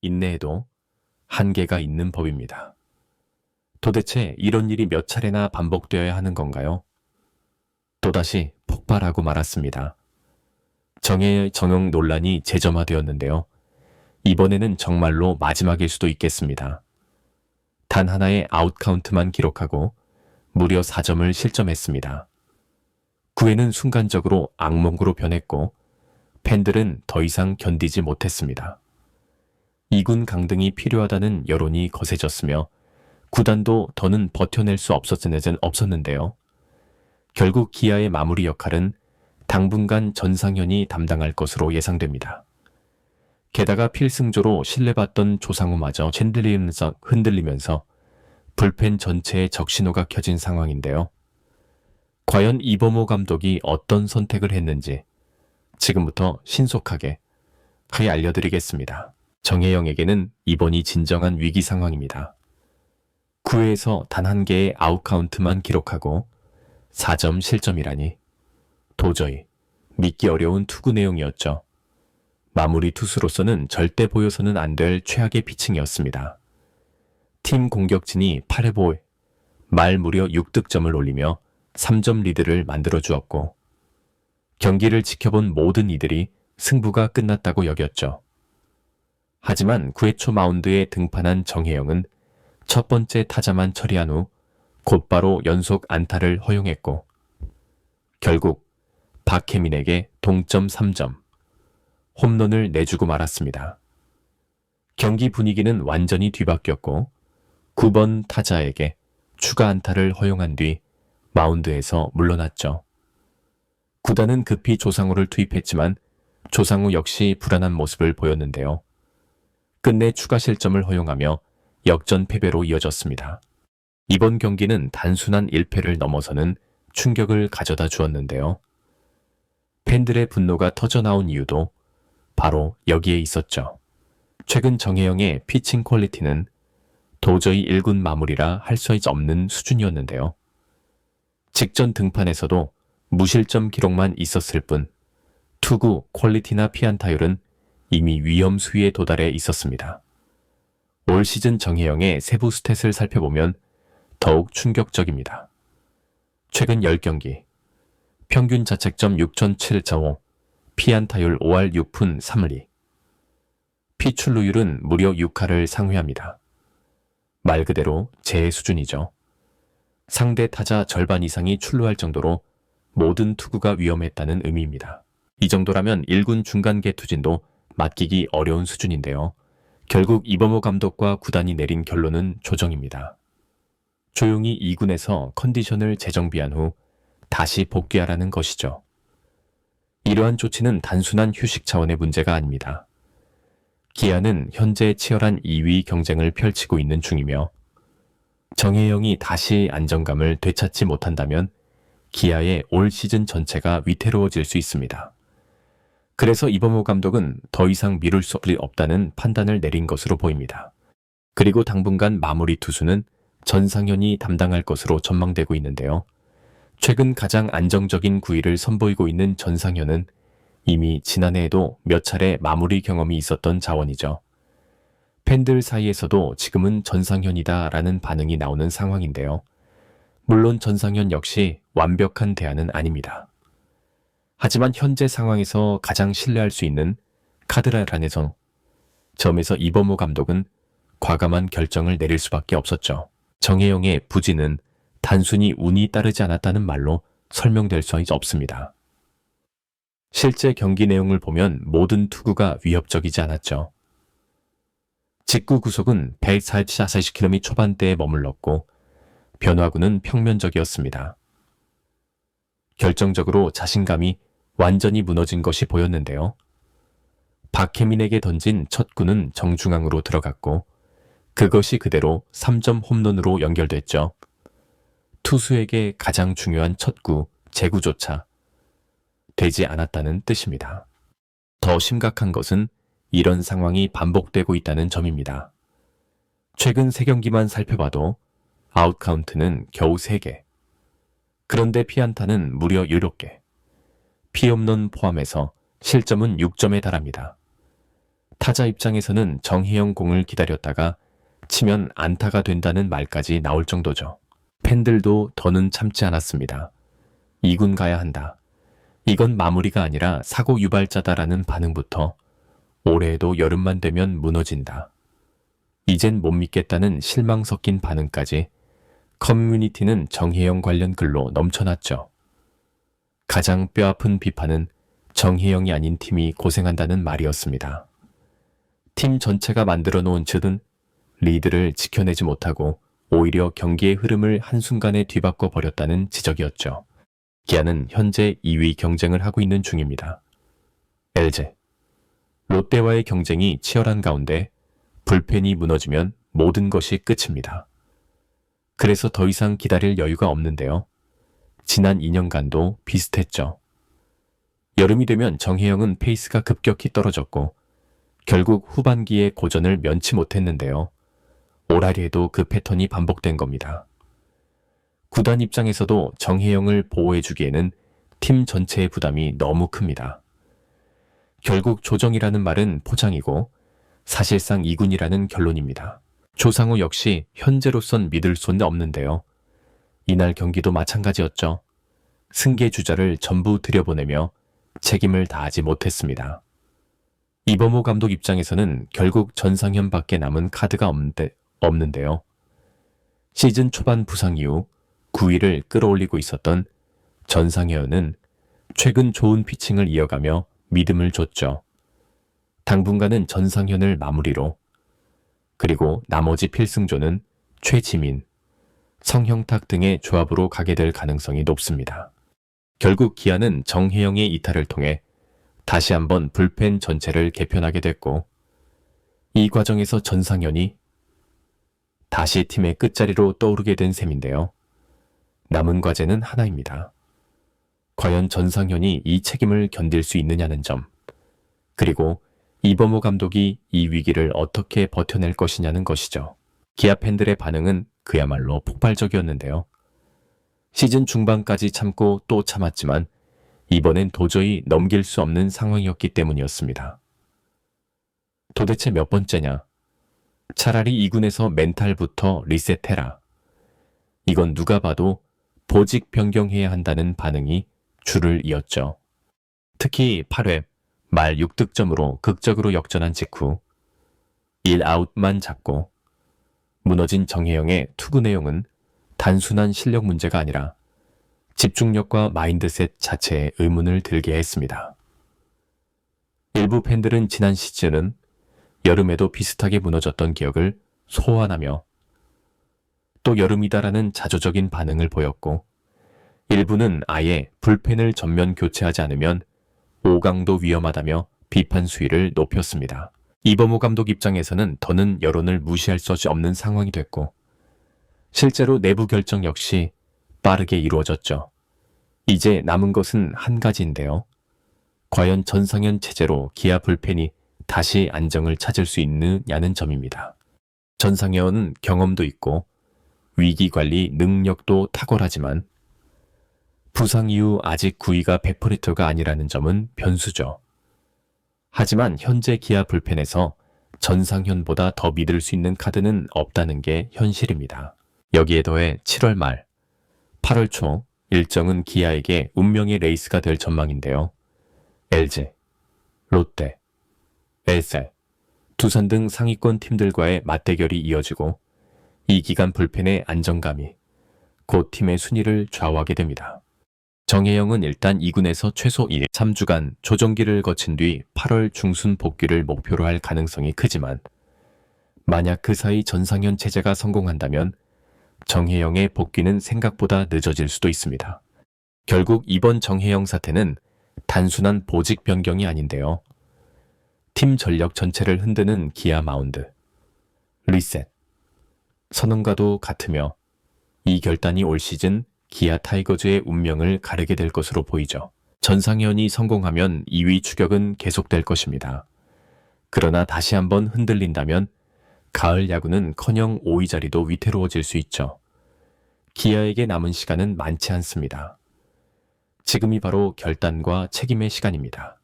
인내에도 한계가 있는 법입니다. 도대체 이런 일이 몇 차례나 반복되어야 하는 건가요? 또다시 폭발하고 말았습니다. 정해의 정용 논란이 재점화되었는데요. 이번에는 정말로 마지막일 수도 있겠습니다. 단 하나의 아웃카운트만 기록하고 무려 4점을 실점했습니다. 9회는 순간적으로 악몽으로 변했고 팬들은 더 이상 견디지 못했습니다. 2군 강등이 필요하다는 여론이 거세졌으며 구단도 더는 버텨낼 수 없었는데요. 결국 기아의 마무리 역할은 당분간 전상현이 담당할 것으로 예상됩니다. 게다가 필승조로 신뢰받던 조상우마저 흔들리면서 불펜 전체에 적신호가 켜진 상황인데요. 과연 이범호 감독이 어떤 선택을 했는지 지금부터 신속하게 알려드리겠습니다. 정혜영에게는 이번이 진정한 위기 상황입니다. 9회에서 단 한 개의 아웃카운트만 기록하고 4점 실점이라니 도저히 믿기 어려운 투구 내용이었죠. 마무리 투수로서는 절대 보여서는 안 될 최악의 피칭이었습니다. 팀 공격진이 8회 말 무려 6득점을 올리며 3점 리드를 만들어주었고 경기를 지켜본 모든 이들이 승부가 끝났다고 여겼죠. 하지만 9회 초 마운드에 등판한 정혜영은 첫 번째 타자만 처리한 후 곧바로 연속 안타를 허용했고 결국 박혜민에게 동점 3점, 홈런을 내주고 말았습니다. 경기 분위기는 완전히 뒤바뀌었고 9번 타자에게 추가 안타를 허용한 뒤 마운드에서 물러났죠. 구단은 급히 조상우를 투입했지만 조상우 역시 불안한 모습을 보였는데요. 끝내 추가 실점을 허용하며 역전 패배로 이어졌습니다. 이번 경기는 단순한 1패를 넘어서는 충격을 가져다 주었는데요. 팬들의 분노가 터져나온 이유도 바로 여기에 있었죠. 최근 정혜영의 피칭 퀄리티는 도저히 1군 마무리라 할 수 없는 수준이었는데요. 직전 등판에서도 무실점 기록만 있었을 뿐 투구 퀄리티나 피안타율은 이미 위험 수위에 도달해 있었습니다. 올 시즌 정혜영의 세부 스탯을 살펴보면 더욱 충격적입니다. 최근 10경기, 평균 자책점 6,007.5, 피안타율 5할 6푼 3리, 피출루율은 무려 6할을 상회합니다. 말 그대로 제 수준이죠. 상대 타자 절반 이상이 출루할 정도로 모든 투구가 위험했다는 의미입니다. 이 정도라면 1군 중간계 투진도 맡기기 어려운 수준인데요. 결국 이범호 감독과 구단이 내린 결론은 조정입니다. 조용히 2군에서 컨디션을 재정비한 후 다시 복귀하라는 것이죠. 이러한 조치는 단순한 휴식 차원의 문제가 아닙니다. 기아는 현재 치열한 2위 경쟁을 펼치고 있는 중이며 정혜영이 다시 안정감을 되찾지 못한다면 기아의 올 시즌 전체가 위태로워질 수 있습니다. 그래서 이범호 감독은 더 이상 미룰 수 없다는 판단을 내린 것으로 보입니다. 그리고 당분간 마무리 투수는 전상현이 담당할 것으로 전망되고 있는데요. 최근 가장 안정적인 구위를 선보이고 있는 전상현은 이미 지난해에도 몇 차례 마무리 경험이 있었던 자원이죠. 팬들 사이에서도 지금은 전상현이다라는 반응이 나오는 상황인데요. 물론 전상현 역시 완벽한 대안은 아닙니다. 하지만 현재 상황에서 가장 신뢰할 수 있는 카드라라는 점에서 이범호 감독은 과감한 결정을 내릴 수밖에 없었죠. 정혜영의 부진은 단순히 운이 따르지 않았다는 말로 설명될 수 없습니다. 실제 경기 내용을 보면 모든 투구가 위협적이지 않았죠. 직구 구속은 140km 초반대에 머물렀고 변화구는 평면적이었습니다. 결정적으로 자신감이 완전히 무너진 것이 보였는데요. 박혜민에게 던진 첫 구는 정중앙으로 들어갔고 그것이 그대로 3점 홈런으로 연결됐죠. 투수에게 가장 중요한 첫 구, 제구조차 되지 않았다는 뜻입니다. 더 심각한 것은 이런 상황이 반복되고 있다는 점입니다. 최근 3경기만 살펴봐도 아웃카운트는 겨우 3개. 그런데 피안타는 무려 7개. 피홈런 포함해서 실점은 6점에 달합니다. 타자 입장에서는 정혜영 공을 기다렸다가 치면 안타가 된다는 말까지 나올 정도죠. 팬들도 더는 참지 않았습니다. 2군 가야 한다. 이건 마무리가 아니라 사고 유발자다라는 반응부터 올해에도 여름만 되면 무너진다. 이젠 못 믿겠다는 실망 섞인 반응까지 커뮤니티는 정혜영 관련 글로 넘쳐났죠. 가장 뼈아픈 비판은 정혜영이 아닌 팀이 고생한다는 말이었습니다. 팀 전체가 만들어 놓은 쯧은 리드를 지켜내지 못하고 오히려 경기의 흐름을 한순간에 뒤바꿔 버렸다는 지적이었죠. 기아는 현재 2위 경쟁을 하고 있는 중입니다. LG, 롯데와의 경쟁이 치열한 가운데 불펜이 무너지면 모든 것이 끝입니다. 그래서 더 이상 기다릴 여유가 없는데요. 지난 2년간도 비슷했죠. 여름이 되면 정혜영은 페이스가 급격히 떨어졌고 결국 후반기에 고전을 면치 못했는데요. 올하리에도 그 패턴이 반복된 겁니다. 구단 입장에서도 정혜영을 보호해주기에는 팀 전체의 부담이 너무 큽니다. 결국 조정이라는 말은 포장이고 사실상 2군이라는 결론입니다. 조상우 역시 현재로선 믿을 수는 없는데요. 이날 경기도 마찬가지였죠. 승계 주자를 전부 들여보내며 책임을 다하지 못했습니다. 이범호 감독 입장에서는 결국 전상현밖에 남은 카드가 없는데요. 시즌 초반 부상 이후 9위를 끌어올리고 있었던 전상현은 최근 좋은 피칭을 이어가며 믿음을 줬죠. 당분간은 전상현을 마무리로, 그리고 나머지 필승조는 최지민, 성형탁 등의 조합으로 가게 될 가능성이 높습니다. 결국 기아는 정혜영의 이탈을 통해 다시 한번 불펜 전체를 개편하게 됐고, 이 과정에서 전상현이 다시 팀의 끝자리로 떠오르게 된 셈인데요. 남은 과제는 하나입니다. 과연 전상현이 이 책임을 견딜 수 있느냐는 점, 그리고 이범호 감독이 이 위기를 어떻게 버텨낼 것이냐는 것이죠. 기아 팬들의 반응은 그야말로 폭발적이었는데요. 시즌 중반까지 참고 또 참았지만 이번엔 도저히 넘길 수 없는 상황이었기 때문이었습니다. 도대체 몇 번째냐? 차라리 2군에서 멘탈부터 리셋해라. 이건 누가 봐도 보직 변경해야 한다는 반응이 줄을 이었죠. 특히 8회 말 6득점으로 극적으로 역전한 직후 1아웃만 잡고 무너진 정혜영의 투구 내용은 단순한 실력 문제가 아니라 집중력과 마인드셋 자체에 의문을 들게 했습니다. 일부 팬들은 지난 시즌은 여름에도 비슷하게 무너졌던 기억을 소환하며 또 여름이다라는 자조적인 반응을 보였고, 일부는 아예 불펜을 전면 교체하지 않으면 5강도 위험하다며 비판 수위를 높였습니다. 이범호 감독 입장에서는 더는 여론을 무시할 수 없는 상황이 됐고, 실제로 내부 결정 역시 빠르게 이루어졌죠. 이제 남은 것은 한 가지인데요. 과연 전상현 체제로 기아 불펜이 다시 안정을 찾을 수 있느냐는 점입니다. 전상현은 경험도 있고 위기관리 능력도 탁월하지만 부상 이후 아직 9위가 100%가 아니라는 점은 변수죠. 하지만 현재 기아 불펜에서 전상현보다 더 믿을 수 있는 카드는 없다는 게 현실입니다. 여기에 더해 7월 말, 8월 초 일정은 기아에게 운명의 레이스가 될 전망인데요. LG, 롯데, SR, 두산 등 상위권 팀들과의 맞대결이 이어지고 이 기간 불펜의 안정감이 곧 팀의 순위를 좌우하게 됩니다. 정혜영은 일단 2군에서 최소 1, 3주간 조정기를 거친 뒤 8월 중순 복귀를 목표로 할 가능성이 크지만 만약 그 사이 전상현 체제가 성공한다면 정혜영의 복귀는 생각보다 늦어질 수도 있습니다. 결국 이번 정혜영 사태는 단순한 보직 변경이 아닌데요. 팀 전력 전체를 흔드는 기아 마운드, 리셋, 선언과도 같으며 이 결단이 올 시즌 기아 타이거즈의 운명을 가르게 될 것으로 보이죠. 전상현이 성공하면 2위 추격은 계속될 것입니다. 그러나 다시 한번 흔들린다면 가을 야구는커녕 5위 자리도 위태로워질 수 있죠. 기아에게 남은 시간은 많지 않습니다. 지금이 바로 결단과 책임의 시간입니다.